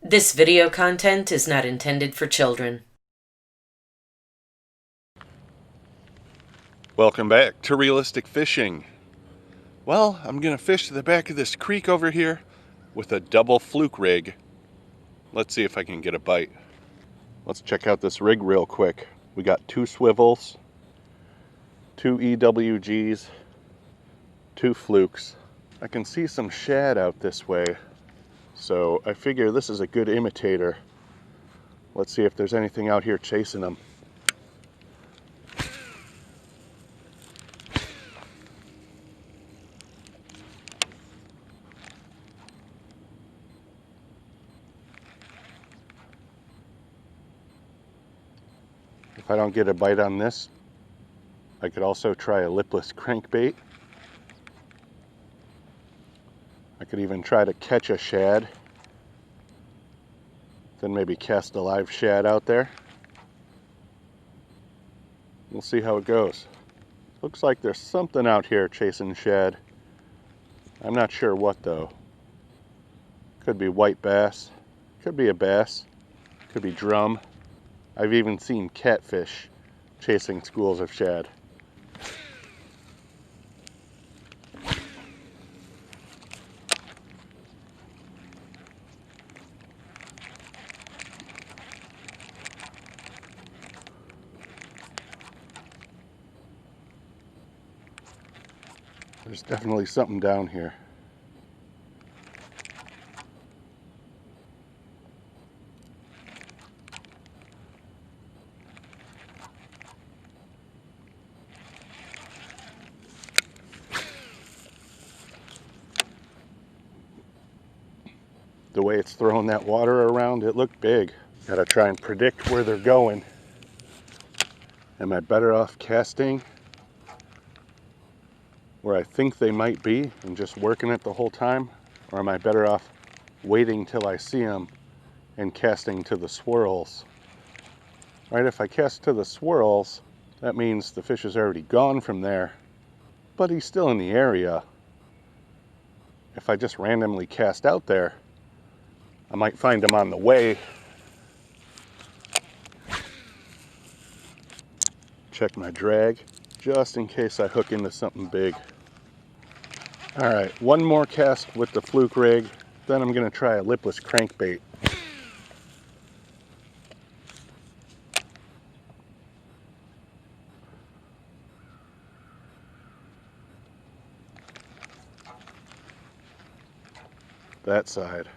This video content is not intended for children. Welcome back to Realistic Fishing. Well, I'm going to fish to the back of this creek over here with a double fluke rig. Let's see if I can get a bite. Let's check out this rig real quick. We got 2 swivels, 2 EWGs, 2 flukes. I can see some shad out this way, so I figure this is a good imitator. Let's see if there's anything out here chasing them. If I don't get a bite on this, I could also try a lipless crankbait. I could even try to catch a shad, then maybe cast a live shad out there. We'll see how it goes. Looks like there's something out here chasing shad. I'm not sure what though. Could be white bass, could be a bass, could be drum. I've even seen catfish chasing schools of shad. There's definitely something down here. The way it's throwing that water around, it looked big. Gotta try and predict where they're going. Am I better off casting where I think they might be and just working it the whole time? Or am I better off waiting till I see them and casting to the swirls? Right, if I cast to the swirls, that means the fish is already gone from there, but he's still in the area. If I just randomly cast out there, I might find him on the way. Check my drag, just in case I hook into something big. All right, one more cast with the fluke rig, then I'm gonna try a lipless crankbait. That side.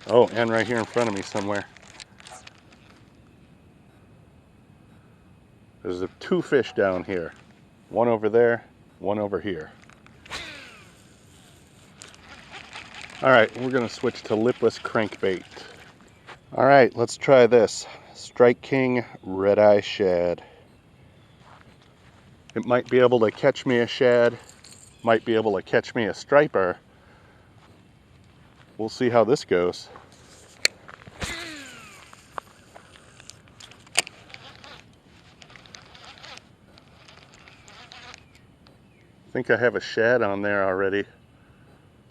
Oh, and right here in front of me somewhere. There's 2 fish down here. One over there, one over here. All right, we're gonna switch to lipless crankbait. All right, let's try this. Strike King Red Eye Shad. It might be able to catch me a shad, might be able to catch me a striper. We'll see how this goes. I think I have a shad on there already.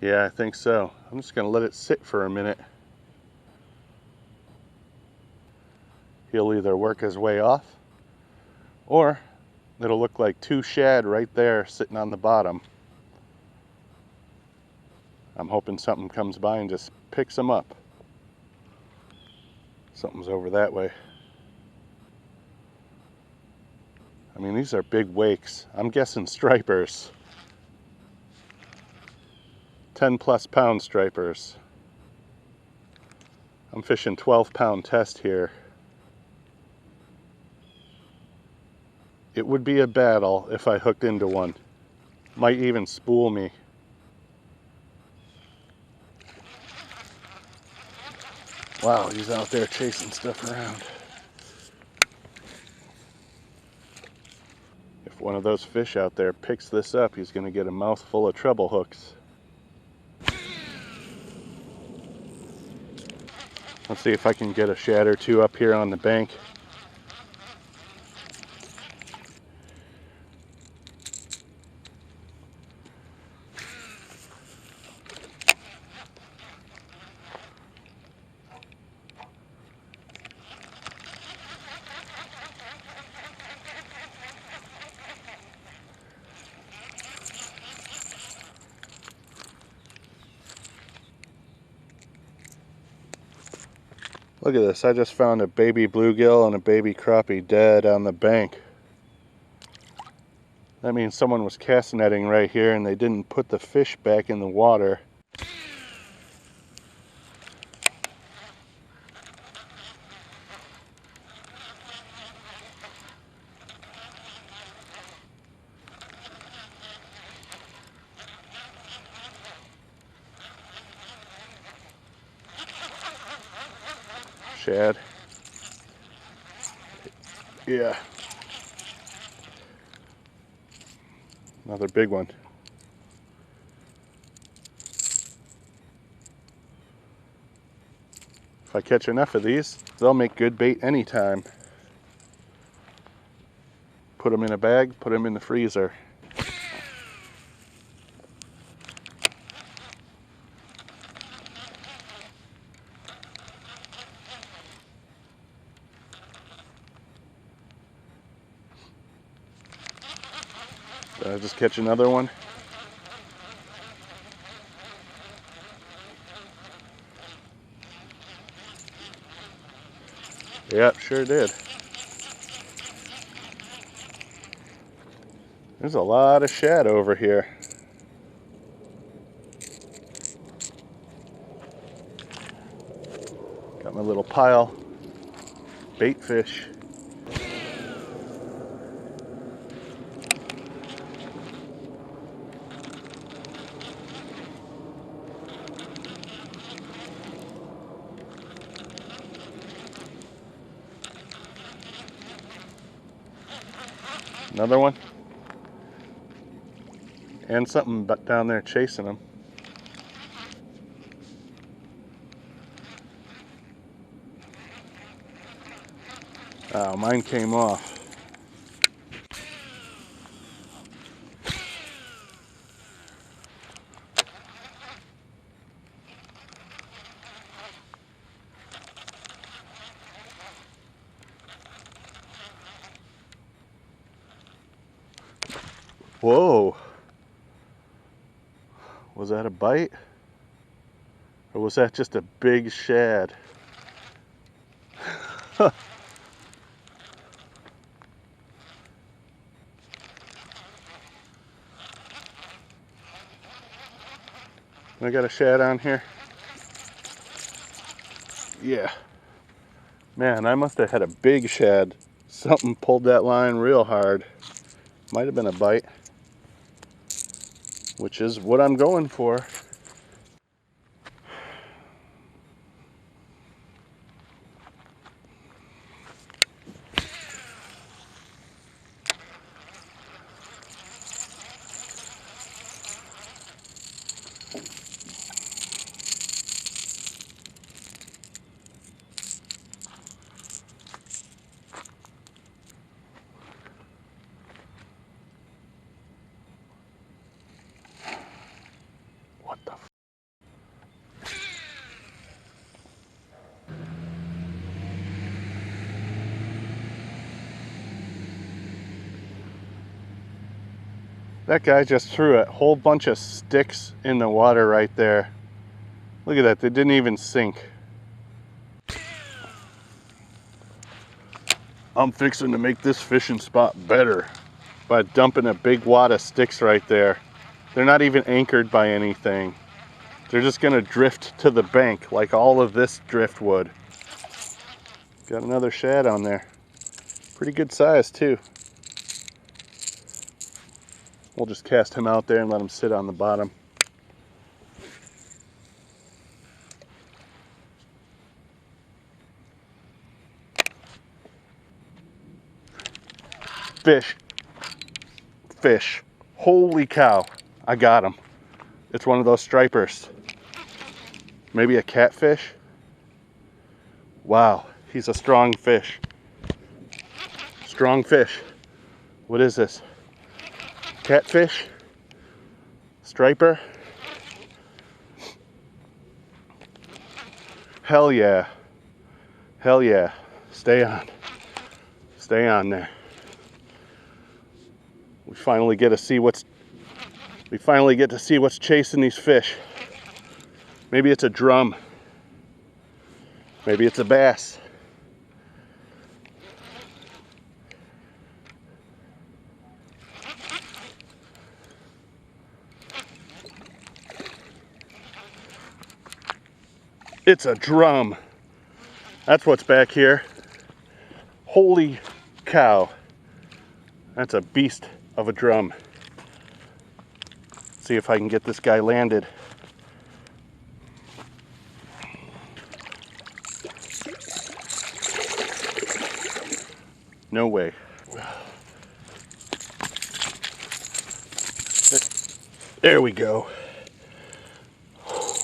Yeah, I think so. I'm just gonna let it sit for a minute. He'll either work his way off, or it'll look like 2 shad right there sitting on the bottom. I'm hoping something comes by and just picks them up. Something's over that way. I mean, these are big wakes. I'm guessing stripers. 10+ pound stripers. I'm fishing 12-pound test here. It would be a battle if I hooked into one. Might even spool me. Wow, he's out there chasing stuff around. If one of those fish out there picks this up, he's gonna get a mouthful of treble hooks. Let's see if I can get a shad or 2 up here on the bank. Look at this, I just found a baby bluegill and a baby crappie dead on the bank. That means someone was cast netting right here and they didn't put the fish back in the water. Shad. Yeah. Another big one. If I catch enough of these, they'll make good bait anytime. Put them in a bag, put them in the freezer. Did I just catch another one? Yep, sure did. There's a lot of shad over here. Got my little pile. Bait fish. Another one. And something down there chasing them. Oh, mine came off. Whoa. Was that a bite? Or was that just a big shad? I got a shad on here. Yeah. Man, I must have had a big shad. Something pulled that line real hard. Might have been a bite, which is what I'm going for. What the f? That guy just threw a whole bunch of sticks in the water right there. Look at that, they didn't even sink. I'm fixing to make this fishing spot better by dumping a big wad of sticks right there. They're not even anchored by anything. They're just gonna drift to the bank like all of this drift would. Got another shad on there. Pretty good size too. We'll just cast him out there and let him sit on the bottom. Fish. Fish. Holy cow. I got him. It's one of those stripers. Maybe a catfish? Wow, he's a strong fish. Strong fish. What is this? Catfish? Striper? Hell yeah. Hell yeah. Stay on. Stay on there. We finally get to see what's chasing these fish. Maybe it's a drum. Maybe it's a bass. It's a drum. That's what's back here. Holy cow. That's a beast of a drum. See if I can get this guy landed. No way. There we go.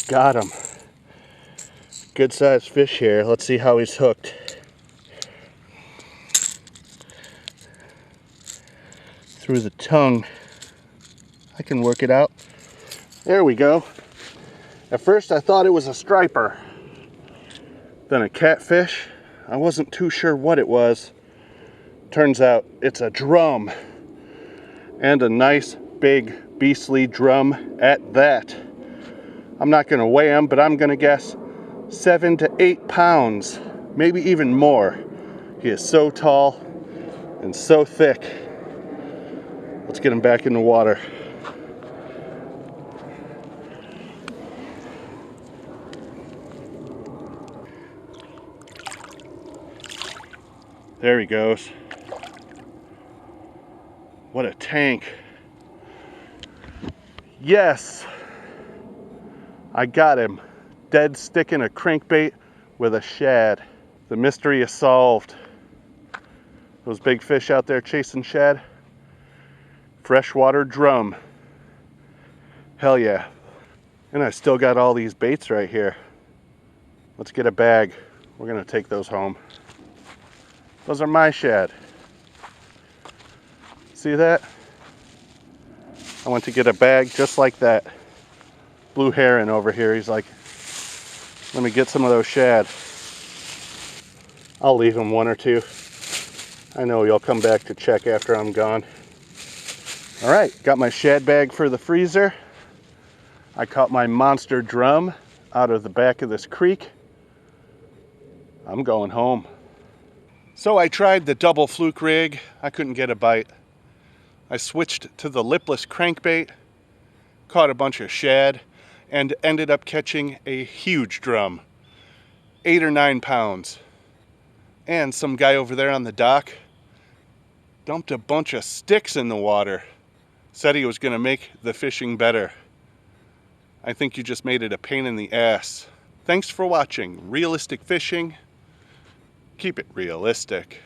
Got him. Good sized fish here. Let's see how he's hooked. Through the tongue. I can work it out. There we go. At first I thought it was a striper. Then a catfish. I wasn't too sure what it was. Turns out it's a drum. And a nice big beastly drum at that. I'm not going to weigh him, but I'm going to guess 7 to 8 pounds, maybe even more. He is so tall and so thick. Let's get him back in the water. There he goes. What a tank. Yes, I got him. Dead sticking a crankbait with a shad. The mystery is solved. Those big fish out there chasing shad. Freshwater drum. Hell yeah. And I still got all these baits right here. Let's get a bag. We're gonna take those home. Those are my shad. See that? I went to get a bag just like that. Blue heron over here. He's like, let me get some of those shad. I'll leave him 1 or 2. I know you'll come back to check after I'm gone. All right, got my shad bag for the freezer. I caught my monster drum out of the back of this creek. I'm going home. So I tried the double fluke rig. I couldn't get a bite. I switched to the lipless crankbait, caught a bunch of shad, and ended up catching a huge drum, 8 or 9 pounds. And some guy over there on the dock dumped a bunch of sticks in the water. Said he was gonna make the fishing better. I think you just made it a pain in the ass. Thanks for watching Realistic Fishing. Keep it realistic.